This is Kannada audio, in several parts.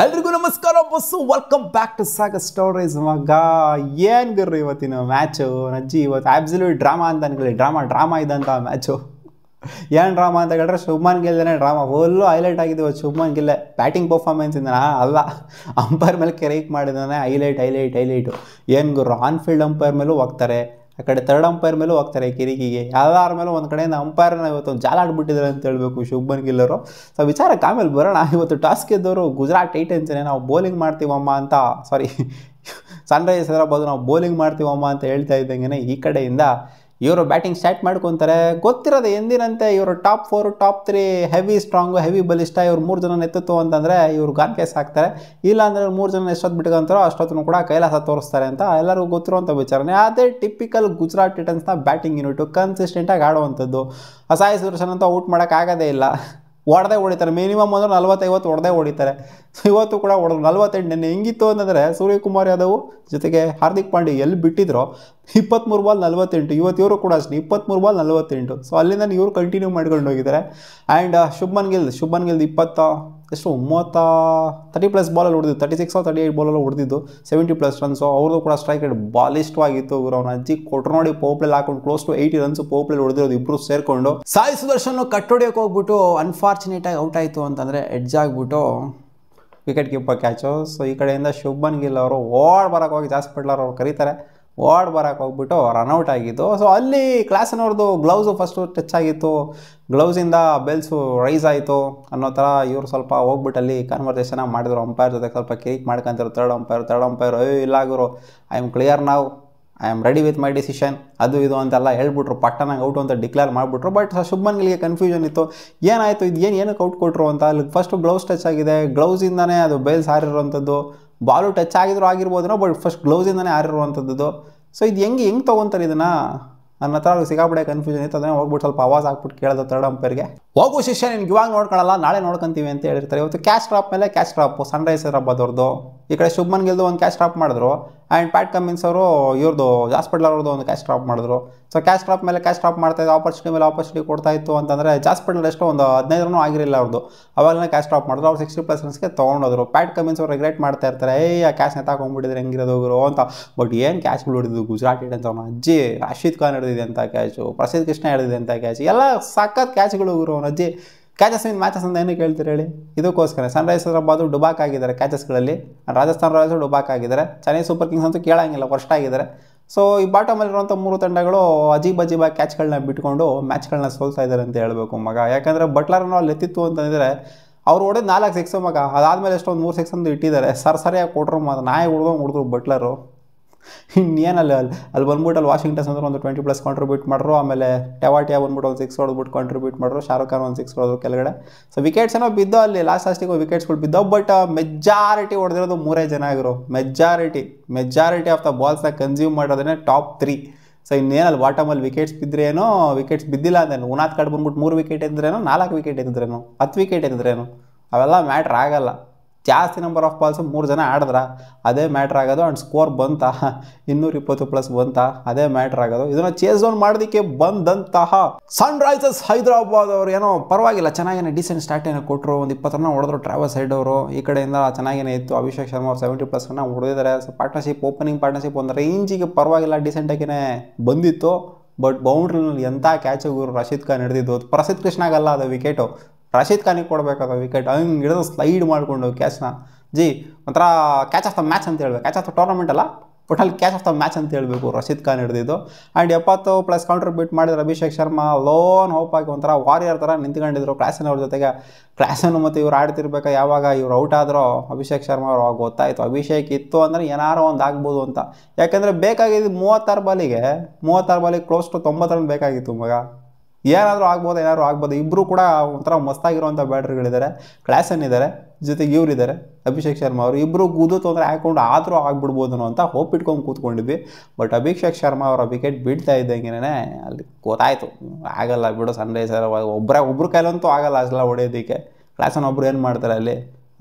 ಎಲ್ರಿಗೂ ನಮಸ್ಕಾರ ಬಸ್ಸು, welcome back to Sagar stories. ಮಗ ಏನು ಗರ್ರಿ ಇವತ್ತಿನ ಮ್ಯಾಚು ನಜ್ಜಿ, ಇವತ್ತು ಆಬ್ಸಲ್ಯೂಟ್ ಡ್ರಾಮಾ ಅಂತ ಅನ್ಕೊಳ್ಳಿ. ಡ್ರಾಮಾ ಇದ್ದಂಥ ಮ್ಯಾಚು. ಏನು ಡ್ರಾಮಾ ಅಂತ ಹೇಳಿದ್ರೆ ಶುಭ್ಮನ್ ಗಿಲ್ದೇನೆ ಡ್ರಾಮಾ ಫುಲ್ಲು ಹೈಲೈಟ್ ಆಗಿದೆ ಇವತ್ತು. ಶುಭ್ಮನ್ ಗಿಲ್ಲೆ ಬ್ಯಾಟಿಂಗ್ ಪರ್ಫಾರ್ಮೆನ್ಸಿಂದ ಅಲ್ಲ, ಅಂಪೈರ್ ಮೇಲೆ ಕೆರೇಕ್ ಮಾಡಿದಾನೆ. ಹೈಲೈಟು. ಏನು ಗುರು, ಆನ್ ಫೀಲ್ಡ್ ಅಂಪೈರ್ ಮೇಲೂ ಹೋಗ್ತಾರೆ, ಆ ಕಡೆ ಥರ್ಡ್ ಅಂಪೈರ್ ಮೇಲೂ ಹೋಗ್ತಾರೆ ಕಿರಿಕಿಗೆ. ಎಲ್ಲರ ಮೇಲೂ ಒಂದು ಕಡೆಯಿಂದ ಅಂಪೈರ್ನ ಇವತ್ತು ಜಾಲಾಡ್ಬಿಟ್ಟಿದ್ದಾರೆ ಅಂತ ಹೇಳ್ಬೇಕು ಶುಭ್ಮನ್ ಗಿಲ್ಲರು. ಸೊ ವಿಚಾರಕ್ಕೆ ಆಮೇಲೆ ಬರೋಣ. ಇವತ್ತು ಟಾಸ್ ಗೆದ್ದವರು ಗುಜರಾತ್ ಟೈಟನ್ಸ್ನೇ. ನಾವು ಬೌಲಿಂಗ್ ಮಾಡ್ತೀವಮ್ಮ ಅಂತ, ಸಾರಿ ಸನ್ರೈಸರ್ಸ್ ಹೈದರಾಬಾದ್ ನಾವು ಬೌಲಿಂಗ್ ಮಾಡ್ತೀವಮ್ಮ ಅಂತ ಹೇಳ್ತಾ ಇದ್ದಂಗೆ ಈ ಕಡೆಯಿಂದ ಇವರು ಬ್ಯಾಟಿಂಗ್ ಸ್ಟಾರ್ಟ್ ಮಾಡ್ಕೊತಾರೆ. ಗೊತ್ತಿರೋದು ಎಂದಿನಂತೆ ಇವರು top 4 top 3 heavy strong, heavy ಬಲಿಷ್ಠ. ಇವ್ರು 3 ಜನ ನೆತ್ತಿತ್ತು ಅಂತಂದರೆ ಇವ್ರು ಗಾನ್ ಕೇಸ್ ಹಾಕ್ತಾರೆ. ಇಲ್ಲ ಅಂದರೆ 3 ಜನ ಎಷ್ಟೊತ್ತು ಬಿಟ್ಕೊಂತಾರೋ ಅಷ್ಟೊತ್ತೂ ಕೂಡ ಕೈಲಾಸ ತೋರಿಸ್ತಾರೆ ಅಂತ ಎಲ್ಲರಿಗೂ ಗೊತ್ತಿರುವಂಥ ವಿಚಾರನೆ. ಅದೇ ಟಿಪಿಕಲ್ ಗುಜರಾತ್ ಟೈಟನ್ಸ್ನ ಬ್ಯಾಟಿಂಗ್ ಯೂನಿಟು, ಕನ್ಸಿಸ್ಟೆಂಟಾಗಿ ಆಡುವಂಥದ್ದು. ಸಾಯಿ ಸುದರ್ಶನ್ ಅಂತ ಔಟ್ ಮಾಡೋಕ್ಕಾಗೋದೇ ಇಲ್ಲ. ಹೊಡೆದಿದ್ದಾರೆ, ಮಿನಿಮಮ್ ಅಂದ್ರೆ 40-50 ಹೊಡೆದೇ ಹೊಡಿತಾರೆ. ಇವತ್ತು ಕೂಡ ಹೊಡೆದ್ರು 48. ನೆನ್ನೆ ಹೆಂಗಿತ್ತು ಅಂತಂದರೆ ಸೂರ್ಯಕುಮಾರ್ ಯಾದವ್ ಜೊತೆಗೆ ಹಾರ್ದಿಕ್ ಪಾಂಡ್ಯ ಎಲ್ಲಿ ಬಿಟ್ಟಿದ್ರು 23 ಬಾಲ್ 48. ಇವತ್ತು ಇವರು ಕೂಡ ಅಷ್ಟೇ 23 ಬಾಲ್ 48. ಸೊ ಅಲ್ಲಿಂದ ಇವರು ಕಂಟಿನ್ಯೂ ಮಾಡ್ಕೊಂಡು ಹೋಗಿದ್ದಾರೆ. ಆ್ಯಂಡ್ ಶುಭ್ಮನ್ ಗಿಲ್ 30+ ಬಾಲಲ್ಲಿ ಹೊಡೆದಿದ್ದು, 36 38 ಬಾಲಲ್ಲಿ ಹೊಡೆದಿದ್ದು, 70+ ರನ್ಸು. ಅವ್ರದ್ದು ಕೂಡ ಸ್ಟ್ರೈಕ್ ರೇಟ್ ಬಾಲಿಷ್ಠವಾಗಿತ್ತು. ಇವರು ಅವ್ನ ಅಜ್ಜಿ ಕೊಟ್ಟರು ನೋಡಿ, ಪೋಪ್ಲೆಲ್ ಹಾಕೊಂಡು ಕ್ಲೋಸ್ ಟು 80 ರನ್ಸ್ ಪೋಪ್ಲೆಲ್ ಹೊಡೆದಿರೋದು ಇಬ್ಬರು ಸೇರಿಕೊಂಡು. ಸಾಯಿ ಸುದರ್ಶನ್ ಕಟ್ ಹೊಡಿಯೋಕೆ ಹೋಗ್ಬಿಟ್ಟು ಅನ್ಫಾರ್ಚುನೇಟಾಗಿ ಔಟ್ ಆಯಿತು ಅಂತಂದರೆ ಎಡ್ಜ್ ಆಗಿಬಿಟ್ಟು ವಿಕೆಟ್ ಕೀಪರ್ ಕ್ಯಾಚು. ಸೊ ಈ ಕಡೆಯಿಂದ ಶುಭ್ಮನ್ ಗಿಲ್ ಅವರು ಓಡ್ ಬರೋಕೆ ಹೋಗಿ, ಜಾಸ್ ಪಟ್ಲರ್ ಅವ್ರು ಕರೀತಾರೆ, ಓಡ್ ಬರೋಕೆ ಹೋಗ್ಬಿಟ್ಟು ರನ್ಔಟ್ ಆಗಿದ್ದು. ಸೊ ಅಲ್ಲಿ ಕ್ಲಾಸನವ್ರದ್ದು ಗ್ಲೌಸು ಫಸ್ಟು ಟಚ್ ಆಗಿತ್ತು, ಗ್ಲೌಸಿಂದ ಬೆಲ್ಸು ರೈಸ್ ಆಯಿತು ಅನ್ನೋ ಥರ ಇವರು ಸ್ವಲ್ಪ ಹೋಗ್ಬಿಟ್ಟು ಅಲ್ಲಿ ಕನ್ವರ್ಸೇಷನ್ ಮಾಡಿದ್ರು ಅಂಪೈರ್ ಜೊತೆ. ಸ್ವಲ್ಪ ಕೇಕ್ ಮಾಡ್ಕೊಂತಾರೆ ಥರ್ಡ್ ಅಂಪೈರ್ ಇಲ್ಲ ಗುರು, ಐ ಆಮ್ ಕ್ಲಿಯರ್ ನಾವ್, I am ready with my decision, ಅದು ಇದು ಅಂತೆಲ್ಲ ಹೇಳ್ಬಿಟ್ರು. ಪಟ್ಟನಾಗ ಔಟು ಅಂತ ಡಿಕ್ಲೇರ್ ಮಾಡಿಬಿಟ್ರು. ಬಟ್ ಶುಭ್ಮನ್ ಗಿಲ್ಗೆ ಕನ್ಫ್ಯೂಷನ್ ಇತ್ತು, ಏನಾಯಿತು ಇದು, ಏನಕ್ಕೆ ಔಟ್ ಕೊಟ್ಟರು ಅಂತ. ಅಲ್ಲಿ ಫಸ್ಟು ಗ್ಲೌಸ್ ಟಚ್ ಆಗಿದೆ, ಗ್ಲೌಸಿಂದನೇ ಅದು ಬೇಲ್ಸ್ ಹಾರಿರುವಂಥದ್ದು. ಬಾಲು ಟಚ್ ಆಗಿರ್ಬೋದೇನೋ, ಬಟ್ ಫಸ್ಟ್ ಗ್ಲೌಸಿಂದನೇ ಹಾರಿರುವಂಥದ್ದು. ಸೊ ಇದು ಹೆಂಗೆ ತೊಗೊತಾರೆ ಇದನ್ನು ನನ್ನ ಹತ್ರ ಸಿಕ್ಕಾಪಡೆ ಕನ್ಫ್ಯೂಷನ್ ಇತ್ತು. ಅದನ್ನೇ ಹೋಗ್ಬಿಟ್ಟು ಸ್ವಲ್ಪ ಆವಾಜ್ ಹಾಕ್ಬಿಟ್ಟು ಕೇಳೋದು ಥರ್ಡ್ ಅಂಪೈರ್ಗೆ, ಹೋಗು ಶಿಷ್ಯ ನಿನ್ಗೆ ಇವಾಗ ನೋಡ್ಕೊಳ್ಳಲ್ಲ, ನಾಳೆ ನೋಡ್ಕೊಂತೀವಿ ಅಂತ ಹೇಳಿರ್ತಾರೆ. ಇವತ್ತು ಕ್ಯಾಚ್ ಡ್ರಾಪ್ ಮೇಲೆ ಕ್ಯಾಚ್ ಡ್ರಾಪು ಸನ್ರೈಸರ್ಸ್ ಹೈದರಾಬಾದ್ ಅವ್ರದ್ದು. ಈ ಕಡೆ ಶುಭ್ಮನ್ ಗಿಲ್ದು ಒಂದು ಕ್ಯಾಚ್ ಡ್ರಾಪ್ ಮಾಡಿದ್ರು. ಆ್ಯಂಡ್ ಪ್ಯಾಟ್ ಕಮಿನ್ಸ್ ಅವರು ಇವ್ರದ್ದು ಜಾಸ್ ಪಟ್ಲರ್ ಅವ್ರದ್ದು ಒಂದು ಕ್ಯಾಚ್ ಡ್ರಾಪ್ ಮಾಡಿದ್ರು. ಸೊ ಕ್ಯಾಚ್ ಡ್ರಾಪ್ ಮೇಲೆ ಕ್ಯಾಚ್ ಡ್ರಾಪ್ ಮಾಡ್ತಾಯಿದ್ದು, ಆಪರ್ಚುನಿಟಿ ಮೇಲೆ ಆಪರ್ಚುನಿಟಿ ಕೊಡ್ತಾ ಇತ್ತು ಅಂತಂದರೆ ಜಾಸ್ ಪಟ್ಲರ್ ಎಷ್ಟು ಒಂದು 15 ರನ್ ಆಗಿರಲಿಲ್ಲ ಅವ್ರದ್ದು. ಅವಾಗಲೇ ಕ್ಯಾಚ್ ಡ್ರಾಪ್ ಮಾಡಿದ್ರು. ಅವ್ರು 60+ ರನ್ಸ್ಗೆ ತೊಗೊಂಡೋದ್ರು. ಪ್ಯಾಟ್ ಕಮಿನ್ಸ್ ಅವ್ರು ರಿಗ್ರೆಟ್ ಮಾಡ್ತಾ ಇರ್ತಾರೆ, ಆ ಕ್ಯಾಚ್ನ ತಗೊಂಡ್ಬಿಟ್ಟಿದ್ರೆ ಹೆಂಗಿರೋದು ಗುರು ಅಂತ. ಬಟ್ ಏನು ಕ್ಯಾಚ್ಗಳು ಹೊಡಿದ್ದು ಗುಜರಾತ್ ಟೈಟನ್ಸ್ ಅವ್ನ ಅಜ್ಜಿ. ರಾಶಿದ್ ಖಾನ್ ಹಿಡಿದಿದೆ ಅಂತ ಕ್ಯಾಚು, ಪ್ರಸಿದ್ಧ ಕೃಷ್ಣ ಹಿಡಿದಿದೆ ಅಂತ ಕ್ಯಾಚ್, ಎಲ್ಲ ಸಖತ್ ಕ್ಯಾಚ್ಗಳು ಗುರು ಅವ್ನ ಅಜ್ಜಿ. ಕ್ಯಾಚಸ್ ಇನ್ ಮ್ಯಾಚಸ್ ಅಂತ ಏನು ಕೇಳ್ತೀರಿ ಹೇಳಿ. ಇದಕ್ಕೋಸ್ಕರ ಸನ್ರೈಸರ್ಸ್ ಹೈದರಾಬಾದ್ ಡುಬಾಕ್ ಆಗಿದ್ದಾರೆ ಕ್ಯಾಚಸ್ಗಳಲ್ಲಿ, ರಾಜಸ್ಥಾನ್ ರಾಯಲ್ಸು ಡುಬಾಕ್ ಆಗಿದ್ದಾರೆ, ಚೆನ್ನೈ ಸೂಪರ್ ಕಿಂಗ್ಸ್ ಅಂತೂ ಕೇಳಂಗಿಲ್ಲ, ಫಸ್ಟ್ ಆಗಿದ್ದಾರೆ. ಸೊ ಈ ಬಾಟಮಲ್ಲಿರುವಂಥ 3 ತಂಡಗಳು ಅಜೀಬಾಗಿ ಕ್ಯಾಚ್ಗಳನ್ನ ಬಿಟ್ಕೊಂಡು ಮ್ಯಾಚ್ಗಳನ್ನ ಸೋಲ್ತಾ ಇದ್ದಾರೆ ಅಂತ ಹೇಳಬೇಕು ಮಗ. ಯಾಕಂದರೆ ಬಟ್ಲರ್ನೂ ಅಲ್ಲಿ ಎತ್ತಿತ್ತು ಅಂತಂದರೆ ಅವ್ರು ಹೊಡೆದು 4 ಸಿಕ್ಸು ಮಗ. ಅದಾದಮೇಲೆ ಎಷ್ಟೊಂದು 3 ಸಿಕ್ಸ್ ಅಂತ ಇಟ್ಟಿದ್ದಾರೆ. ಸರಿಯಾಗಿ ಕೊಟ್ಟರು ಮಾತ್ರ, ನಾಯಿ ಹೊಡೆದ್ರು ಬಟ್ಲರು. ಇನ್ನೇನಲ್ಲಿ ಅಲ್ಲಿ ಬಂದ್ಬಿಟ್ಟು ಅಲ್ಲಿ ವಾಷಿಂಗ್ಟನ್ಸ್ ಅಂದ್ರೆ ಒಂದು 20+ ಕಾಂಟ್ರಿಬ್ಯೂಟ್ ಮಾಡ್ರು. ಆಮೇಲೆ ಟೆವಾಟಿಯಾ ಬಂದ್ಬಿಟ್ಟು ಒಂದು 6 ಹೊಡೆದ್ಬಿಟ್ಟು ಕಾಂಟ್ರಿಬ್ಯೂಟ್ ಮಾಡ್ರು. ಶಾರುಖ್ ಖಾನ್ ಒಂದು 6 ಹೊಡೆದ್ರು ಕೆಳಗಡೆ. ಸೊ ವಿಕೆಟ್ಸ್ ಏನೋ ಬಿದ್ದೋ ಅಲ್ಲಿ ಲಾಸ್ಟಿಗೆ ವಿಕೆಟ್ಸ್ಗಳು ಬಿದ್ದವು. ಬಟ್ ಮೆಜಾರಿಟಿ ಹೊಡೆದಿರೋದು 3 ಜನ ಆಗಿರೋ. ಮೆಜಾರಿಟಿ ಆಫ್ ದ ಬಾಲ್ಸ್ನ ಕನ್ಸ್ಯೂಮ್ ಮಾಡೋದೇ ಟಾಪ್ 3. ಸೊ ಇನ್ನೇನಲ್ಲಿ ಬಾಟಮಲ್ಲಿ ವಿಕೆಟ್ಸ್ ಬಿದ್ದರೇನೋ, ವಿಕೆಟ್ಸ್ ಬಿದ್ದಿಲ್ಲ ಅಂದೇನು, ಉನಾತ್ ಕಡೆ ಬಂದ್ಬಿಟ್ಟು 3 ವಿಕೆಟ್ ಎದ್ದಿದ್ರೇನೋ, 4 ವಿಕೆಟ್ ಎದ್ದಿದ್ರೇನೋ, 10 ವಿಕೆಟ್ ಎದ್ದಿದ್ರೇನೋ, ಅವೆಲ್ಲ ಮ್ಯಾಟ್ರ್ ಆಗಲ್ಲ. ಜಾಸ್ತಿ ನಂಬರ್ ಆಫ್ ಬಾಲ್ಸು 3 ಜನ ಆಡಿದ್ರ ಅದೇ ಮ್ಯಾಟ್ರ್ ಆಗೋದು. ಆ್ಯಂಡ್ ಸ್ಕೋರ್ ಬಂತಾ 220+ ಬಂತಾ, ಅದೇ ಮ್ಯಾಟ್ರ್ ಆಗೋದು. ಇದನ್ನು ಚೇಸ್ ಡೌನ್ ಮಾಡೋದಕ್ಕೆ ಬಂದಂತಹ ಸನ್ರೈಸರ್ಸ್ ಹೈದರಾಬಾದ್ ಅವರು ಏನೋ ಪರವಾಗಿಲ್ಲ, ಚೆನ್ನಾಗೇನೆ ಡೀಸೆಂಟ್ ಸ್ಟಾರ್ಟ್ ಏನೋ ಕೊಟ್ಟರು. ಒಂದು 20 ರನ್ ಹೊಡೆದ್ರು ಟ್ರಾವಲ್ಸ್ ಸೈಡ್ ಅವರು. ಈ ಕಡೆಯಿಂದ ಚೆನ್ನಾಗೇನೆ ಇತ್ತು. ಅಭಿಷೇಕ್ ಶರ್ಮಾ ಅವರು 70+ ರನ್ ಹೊಡೆದಿದ್ದಾರೆ. ಸೊ ಓಪನಿಂಗ್ ಪಾರ್ಟ್ನರ್ಶಿಪ್ ಒಂದು ರೇಂಜಿಗೆ ಪರವಾಗಿಲ್ಲ, ಡೀಸೆಂಟಾಗಿಯೇ ಬಂದಿತ್ತು. ಬಟ್ ಬೌಂಡ್ರಿನಲ್ಲಿ ಎಂಥ ಕ್ಯಾಚು ಗುರು ರಶೀದ್ ಖಾನ್ ಹಿಡಿದಿದ್ದು. ಪ್ರಸಿದ್ಧ ಕೃಷ್ಣಾಗಲ್ಲ ಅದು ವಿಕೆಟು, ರಶೀದ್ ಖಾನಿಗೆ ಕೊಡಬೇಕಾದ ವಿಕೆಟ್. ಹಂಗೆ ಹಿಡಿದು ಸ್ಲೈಡ್ ಮಾಡಿಕೊಂಡು ಕ್ಯಾಚ್ನ ಒಂಥರ ಕ್ಯಾಚ್ ಆಫ್ ದ ಮ್ಯಾಚ್ ಅಂತ ಹೇಳ್ಬೇಕು. ಕ್ಯಾಚ್ ಆಫ್ ದ ಟೂರ್ನಮೆಂಟ್ ಅಲ್ಲ, ಬಟ್ ಅಲ್ಲಿ ಕ್ಯಾಚ್ ಆಫ್ ದ ಮ್ಯಾಚ್ ಅಂತ ಹೇಳಬೇಕು ರಶೀದ್ ಖಾನ್ ಹಿಡಿದಿದ್ದು. ಆ್ಯಂಡ್ 70+ ಕಾಂಟ್ರಿಬ್ಯೂಟ್ ಮಾಡಿದ್ರು ಅಭಿಷೇಕ್ ಶರ್ಮಾ. ಲೋನ್ ಹೋಪಾಗಿ ಒಂಥರ ವಾರಿಯರ್ ಥರ ನಿಂತ್ಕೊಂಡಿದ್ರು ಕ್ಲಾಸನ್ ಅವ್ರ ಜೊತೆಗೆ. ಕ್ಲಾಸನ್ ಮತ್ತು ಇವ್ರು ಆಡ್ತಿರ್ಬೇಕು. ಯಾವಾಗ ಇವ್ರು ಔಟ್ ಆದರೂ ಅಭಿಷೇಕ್ ಶರ್ಮಾ ಅವ್ರು ಅವಾಗ ಗೊತ್ತಾಯಿತು ಅಭಿಷೇಕ್ ಇತ್ತು ಅಂದರೆ ಏನಾರೋ ಒಂದು ಆಗ್ಬೋದು ಅಂತ. ಯಾಕೆಂದರೆ ಬೇಕಾಗಿದ್ದು 36 ಬಾಲಿಗೆ ಕ್ಲೋಸ್ ಟು 90 ರನ್ ಬೇಕಾಗಿತ್ತು ಮಗ. ಏನಾದರೂ ಆಗ್ಬೋದು. ಇಬ್ಬರು ಕೂಡ ಒಂಥರ ಮಸ್ತಾಗಿರುವಂಥ ಬ್ಯಾಟ್ರಿಗಳಿದ್ದಾರೆ. ಕ್ಲಾಸನ್ ಇದ್ದಾರೆ, ಜೊತೆಗೆ ಇವರಿದ್ದಾರೆ ಅಭಿಷೇಕ್ ಶರ್ಮಾ ಅವರು. ಇಬ್ಬರು ಕೂದು ತೊಂದರೆ ಹಾಕೊಂಡು ಆದರೂ ಆಗ್ಬಿಡ್ಬೋದು ಅಂತ ಹೋಪ್ ಇಟ್ಕೊಂಡು ಕೂತ್ಕೊಂಡಿದ್ವಿ. ಬಟ್ ಅಭಿಷೇಕ್ ಶರ್ಮಾ ಅವರ ವಿಕೆಟ್ ಬೀಳ್ತಾ ಇದ್ದಂಗೆ ಅಲ್ಲಿ ಗೊತ್ತಾಯಿತು ಆಗಲ್ಲ ಬಿಡು, ಸನ್ರೈಸರ್ ಒಬ್ಬರು ಕೈಲಂತೂ ಆಗಲ್ಲ ಅಷ್ಟೆಲ್ಲ ಹೊಡೆಯೋದಕ್ಕೆ. ಕ್ಲಾಸನ್ ಒಬ್ಬರು ಏನು ಮಾಡ್ತಾರೆ ಅಲ್ಲಿ,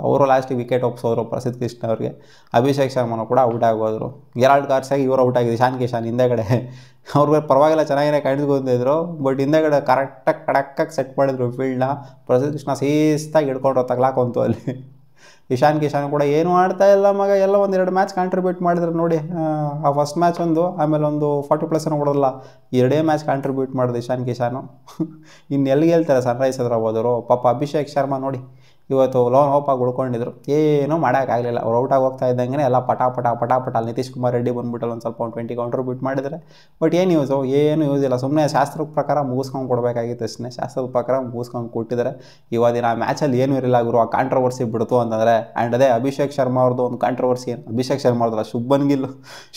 ಅವರು ಲಾಸ್ಟಿಗೆ ವಿಕೆಟ್ ಒಪ್ಸೋದ್ರು ಪ್ರಸಿದ್ಧ ಕೃಷ್ಣ ಅವ್ರಿಗೆ. ಅಭಿಷೇಕ್ ಶರ್ಮಾ ಕೂಡ ಔಟ್ ಆಗೋದ್ರು. 2 ಕಾರ್ಸಾಗಿ ಇವರು ಔಟ್ ಆಗಿದೆ. ಶಾನ್ ಕಿಶನ್ ಹಿಂದೆಗಡೆ ಅವ್ರಿಗೆ ಪರವಾಗಿಲ್ಲ ಚೆನ್ನಾಗೇ ಕಾಣಿಸ್ಕೊಂಡಿದ್ರು. ಬಟ್ ಹಿಂದೆಗಡೆ ಕರೆಕ್ಟಾಗಿ ಕಡಕ್ಕಾಗಿ ಸೆಟ್ ಮಾಡಿದ್ರು ಫೀಲ್ಡ್ನ. ಪ್ರಸಿದ್ಧ ಕೃಷ್ಣ ಸೀಸ್ತಾಗಿ ಹಿಡ್ಕೊಂಡು ತಗ್ಲಾಕೊಂತು ಅಲ್ಲಿ. ಇಶಾನ್ ಕಿಶಾನ್ ಕೂಡ ಏನೂ ಆಡ್ತಾ ಇಲ್ಲ ಮಗ, ಎಲ್ಲ ಒಂದೆರಡು ಮ್ಯಾಚ್ ಕಾಂಟ್ರಿಬ್ಯೂಟ್ ಮಾಡಿದ್ರು ನೋಡಿ. ಆ ಫಸ್ಟ್ ಮ್ಯಾಚ್ ಒಂದು, ಆಮೇಲೆ ಒಂದು 40+ ಹೊಡೋಲ್ಲ, 2 ಮ್ಯಾಚ್ ಕಾಂಟ್ರಿಬ್ಯೂಟ್ ಮಾಡಿದೆ ಇಶಾನ್ ಕಿಶಾನು. ಇನ್ನು ಎಲ್ಲಿಗೆ ಹೇಳ್ತಾರೆ ಸನ್ರೈಸ್ ಹೈದರಾಬಾದವರು. ಪಾಪ ಅಭಿಷೇಕ್ ಶರ್ಮಾ ನೋಡಿ ಇವತ್ತು ಲೋನ್ ಹೋಪಾಗಿ ಉಳ್ಕೊಂಡಿದ್ರು, ಏನೂ ಮಾಡೋಕ್ಕಾಗಲಿಲ್ಲ. ಅವ್ರು ಔಟಾಗಿ ಹೋಗ್ತಾ ಇದ್ದಂಗೆ ಎಲ್ಲ ಪಟಾಪಟ ಅಲ್ಲಿ ನಿತೀಶ್ ಕುಮಾರ್ ರೆಡ್ಡಿ ಬಂದುಬಿಟ್ಟಲ್ಲಿ ಒಂದು ಸ್ವಲ್ಪ 20 ಕಾಂಟ್ರಿಬ್ಯೂಟ್ ಮಾಡಿದರೆ. ಬಟ್ ಏನು ಯೂಸು, ಏನು ಯೂಸ್ ಇಲ್ಲ. ಸುಮ್ಮನೆ ಶಾಸ್ತ್ರದ ಪ್ರಕಾರ ಮುಗಿಸ್ಕೊಂಡು ಕೊಡಬೇಕಾಗಿತ್ತು ಅಷ್ಟೇ. ಶಾಸ್ತ್ರದ ಪ್ರಕಾರ ಮುಗಿಸ್ಕೊಂಡು ಕೊಟ್ಟಿದ್ದಾರೆ. ಇವತ್ತಿನ ಆ ಮ್ಯಾಚಲ್ಲಿ ಏನೂ ಇರಲಿಲ್ಲ ಗುರು. ಆ ಕಾಂಟ್ರವರ್ಸಿ ಬಿಡ್ತು ಅಂತಂದರೆ. ಆ್ಯಂಡ್ ಅದೇ ಅಭಿಷೇಕ್ ಶರ್ಮಾ ಅವ್ರದ್ದು ಒಂದು ಕಾಂಟ್ರವರ್ಸಿ, ಏನು ಅಭಿಷೇಕ್ ಶರ್ಮಾ ಅವ್ರದ್ದಲ್ಲ,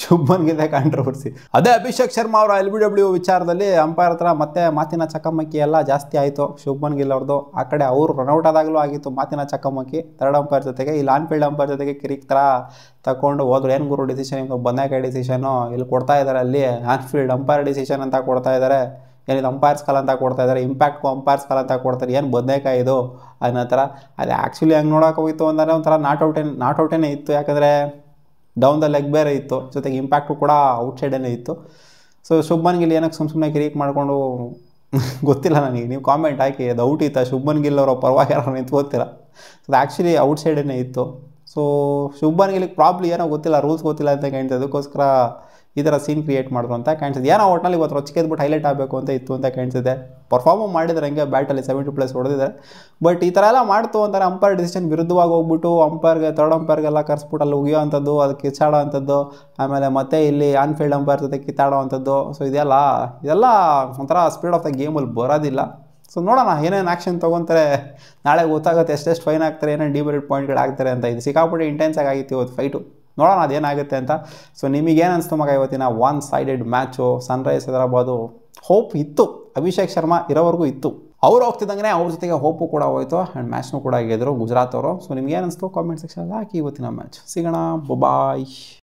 ಶುಭ್ಮನ್ ಗಿಲ್ಲೇ ಕಾಂಟ್ರವರ್ಸಿ. ಅದೇ ಅಭಿಷೇಕ್ ಶರ್ಮಾ ಅವರ LBW ವಿಚಾರದಲ್ಲಿ ಅಂಪೈರ್ ಹತ್ರ ಮತ್ತೆ ಮಾತಿನ ಚಕಮಕಿ ಎಲ್ಲ ಜಾಸ್ತಿ ಆಯಿತು. ಶುಭ್ಮನ್ ಗಿಲ್ ಅವ್ರದ್ದು ಆ ಕಡೆ ಅವರು ರನ್ಔಟ್ ಆದಾಗಲೂ ಆಗಿತ್ತು ಮಾತಿನ ಚಕಮಕಿ ಥರ್ಡ್ ಅಂಪೈರ್ ಜೊತೆಗೆ. ಇಲ್ಲಿ ಆನ್ಫೀಲ್ಡ್ ಅಂಪೈರ್ ಜೊತೆಗೆ ಕಿರಿಕ್ ಥರ ತಗೊಂಡು ಹೋದ್ರು. ಏನು ಗುರು ಡಿಸಿಷನ್, ಇದು ಬದನೇಕಾಯಿ ಡಿಸಿಷನು ಇಲ್ಲಿ ಕೊಡ್ತಾ ಇದ್ದಾರೆ. ಅಲ್ಲಿ ಆನ್ಫೀಲ್ಡ್ ಅಂಪೈರ್ ಡಿಸಿಷನ್ ಅಂತ ಕೊಡ್ತಾ ಇದ್ದಾರೆ, ಏನಿದು ಅಂಪೈರ್ಸ್ ಕಾಲ್ ಅಂತ ಕೊಡ್ತಾ ಇದ್ದಾರೆ, ಇಂಪ್ಯಾಕ್ಟ್ಗೂ ಅಂಪೈರ್ಸ್ ಕಾಲ್ ಅಂತ ಕೊಡ್ತಾರೆ. ಏನು ಬದನೇಕಾಯಿ ಇದು ಅನ್ನೋ ಥರ. ಅದು ಆ್ಯಕ್ಚುಲಿ ಹಂಗೆ ನೋಡೋಕೆ ಹೋಗಿತ್ತು ಅಂದರೆ ಒಂಥರ ನಾಟ್ಔಟೇ ಇತ್ತು. ಯಾಕಂದರೆ ಡೌನ್ ದ ಲೆಗ್ ಬೇರೆ ಇತ್ತು, ಜೊತೆಗೆ ಇಂಪ್ಯಾಕ್ಟು ಕೂಡ ಔಟ್ಸೈಡೇ ಇತ್ತು. ಸೊ ಶುಭ್ಮನ್ ಗಿಲ್ ಏನಕ್ಕೆ ಸುಮ್ಮನೆ ಕಿರಿಕ್ ಮಾಡಿಕೊಂಡು ಗೊತ್ತಿಲ್ಲ ನನಗೆ, ನೀವು ಕಾಮೆಂಟ್ ಹಾಕಿ. ಅದು ಔಟ್ ಇತ್ತಾ ಶುಭ್ಮನ್ ಗಿಲ್ ಅವರ ಪರವಾಗಿ ಯಾರು ನಿಂತ್ಕೋತೀರ? ಅದು ಆ್ಯಕ್ಚುಲಿ ಔಟ್ಸೈಡೇ ಇತ್ತು. ಸೊ ಶುಭ್ಮನ್ ಗಿಲ್ಗೆ ಪ್ರಾಬ್ಲಿ ಏನೋ ಗೊತ್ತಿಲ್ಲ, ರೂಲ್ಸ್ ಗೊತ್ತಿಲ್ಲ ಅಂತ ಕಾಣ್ತದೆ. ಅದಕ್ಕೋಸ್ಕರ ಈ ಥರ ಸೀನ್ ಕ್ರಿಯೇಟ್ ಮಾಡಿದ್ರು ಅಂತ ಕಾಣಿಸಿದೆ. ಏನೋ ಒಟ್ಟಿನಲ್ಲಿ ಇವತ್ತು ರೊಚ್ಚಿಗೆದ್ಬಿಟ್ಟು ಹೈಲೈಟ್ ಆಗಬೇಕು ಅಂತ ಇತ್ತು ಅಂತ ಕಾಣಿಸಿದೆ. ಪರ್ಫಾರ್ಮು ಮಾಡಿದ್ರೆ ಹಂಗೆ ಬ್ಯಾಟಲ್ಲಿ 70+ ಹೊಡೆದಿದ್ದಾರೆ. ಬಟ್ ಈ ಥರ ಎಲ್ಲ ಮಾಡ್ತು ಅಂತಾರೆ. ಅಂಪೈರ್ ಡಿಸಿಷನ್ ವಿರುದ್ಧವಾಗಿ ಹೋಗ್ಬಿಟ್ಟು ಅಂಪೈರ್ಗೆ ಥರ್ಡ್ ಅಂಪೈರ್ಗೆಲ್ಲ ಕರೆಸ್ಬಿಟ್ಟು ಅಲ್ಲಿ ಉಗಿಯೋ ಅಂಥದ್ದು, ಅದು ಕಿಚ್ಚಾಡೋ ಅಂಥದ್ದು, ಆಮೇಲೆ ಮತ್ತೆ ಇಲ್ಲಿ ಆನ್ಫೀಲ್ಡ್ ಅಂಪೈರ್ ಜೊತೆ ಕಿತ್ತಾಡೋ ಅಂಥದ್ದು. ಸೊ ಇದೆಲ್ಲ ಒಂಥರ ಸ್ಪೀಡ್ ಆಫ್ ದ ಗೇಮಲ್ಲಿ ಬರೋದಿಲ್ಲ. ಸೊ ನೋಡೋಣ ಏನೇನು ಆ್ಯಕ್ಷನ್ ತೊಗೊತಾರೆ, ನಾಳೆ ಗೊತ್ತಾಗುತ್ತೆ. ಎಷ್ಟೆಷ್ಟು ಫೈನ್ ಆಗ್ತಾರೆ, ಏನೇನು ಡಿಮೆರಿಟ್ ಪಾಯಿಂಟ್ಗಳು ಆಗ್ತಾರೆ ಅಂತ. ಇದು ಸಿಕ್ಕಾಪಟ್ಟೆ ಇಂಟೆನ್ಸಾಗಿ ಆಗಿತ್ತು ಇವತ್ತು ಫೈಟು. ನೋಡೋಣ ಅದೇನಾಗುತ್ತೆ ಅಂತ. ಸೊ ನಿಮಗೇನು ಅನಿಸ್ತು ಮಗ ಇವತ್ತಿನ 1 sided match? Sunrise Hyderabad hope ಇತ್ತು, ಅಭಿಷೇಕ್ ಶರ್ಮಾ ಇರೋವರೆಗೂ ಇತ್ತು. ಅವ್ರು ಹೋಗ್ತಿದ್ದಂಗೆ ಅವ್ರ ಜೊತೆಗೆ ಹೋಪು ಕೂಡ ಹೋಯಿತು. ಆ್ಯಂಡ್ ಮ್ಯಾಚ್ನೂ ಕೂಡ ಗೆದ್ರು ಗುಜರಾತ್ ಅವರು. ಸೊ ನಿಮ್ಗೇನು ಅನಿಸ್ತು ಕಾಮೆಂಟ್ ಸೆಕ್ಷನಲ್ಲಿ ಹಾಕಿ ಇವತ್ತಿನ ಮ್ಯಾಚ್. ಸಿಗೋಣ, ಬಾಯ್.